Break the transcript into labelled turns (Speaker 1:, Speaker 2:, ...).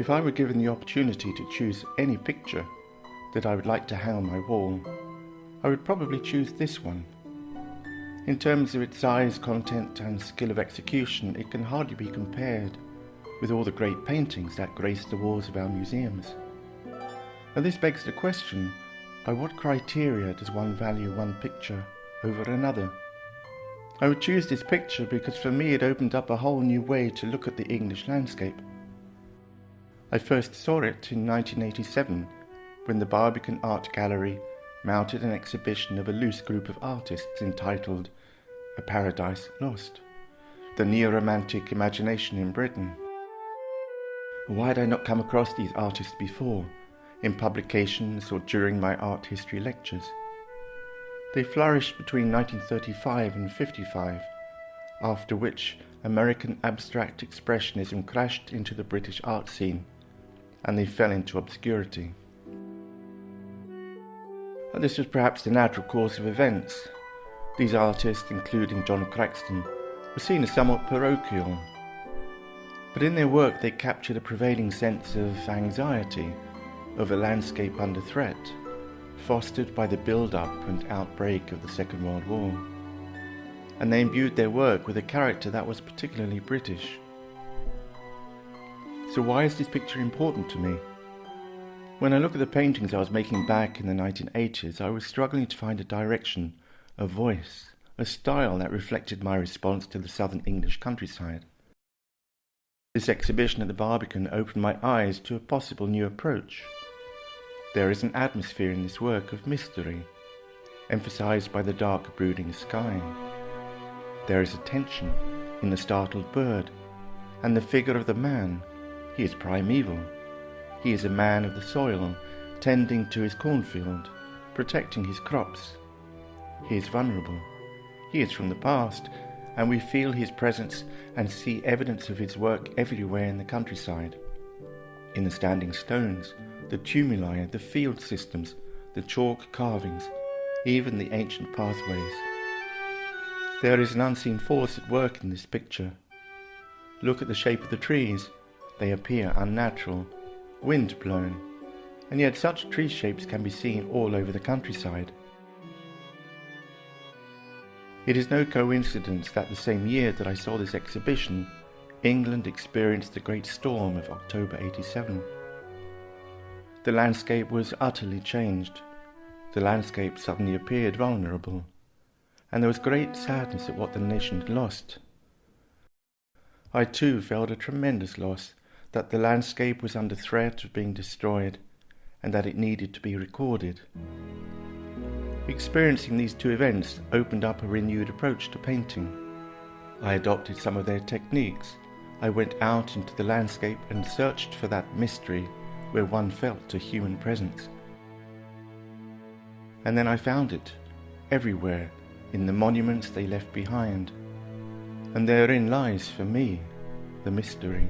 Speaker 1: If I were given the opportunity to choose any picture that I would like to hang on my wall, I would probably choose this one. In terms of its size, content and skill of execution, it can hardly be compared with all the great paintings that grace the walls of our museums. And this begs the question, by what criteria does one value one picture over another? I would choose this picture because for me it opened up a whole new way to look at the English landscape. I first saw it in 1987 when the Barbican Art Gallery mounted an exhibition of a loose group of artists entitled A Paradise Lost, the neo-romantic imagination in Britain. Why had I not come across these artists before, in publications or during my art history lectures? They flourished between 1935 and 55, after which American abstract expressionism crashed into the British art scene, and they fell into obscurity. This was perhaps the natural course of events. These artists, including John Craxton, were seen as somewhat parochial, but in their work they captured a prevailing sense of anxiety, of a landscape under threat, fostered by the build-up and outbreak of the Second World War. And they imbued their work with a character that was particularly British. So why is this picture important to me? When I look at the paintings I was making back in the 1980s, I was struggling to find a direction, a voice, a style that reflected my response to the southern English countryside. This exhibition at the Barbican opened my eyes to a possible new approach. There is an atmosphere in this work of mystery, emphasized by the dark brooding sky. There is a tension in the startled bird, and the figure of the man. He is primeval. He is a man of the soil, tending to his cornfield, protecting his crops. He is vulnerable. He is from the past, and we feel his presence and see evidence of his work everywhere in the countryside. In the standing stones, the tumuli, the field systems, the chalk carvings, even the ancient pathways. There is an unseen force at work in this picture. Look at the shape of the trees. They appear unnatural, wind-blown, and yet such tree shapes can be seen all over the countryside. It is no coincidence that the same year that I saw this exhibition, England experienced the great storm of October 87. The landscape was utterly changed. The landscape suddenly appeared vulnerable, and there was great sadness at what the nation had lost. I too felt a tremendous loss, that the landscape was under threat of being destroyed, and that it needed to be recorded. Experiencing these two events opened up a renewed approach to painting. I adopted some of their techniques. I went out into the landscape and searched for that mystery where one felt a human presence. And then I found it, everywhere, in the monuments they left behind. And therein lies, for me, the mystery.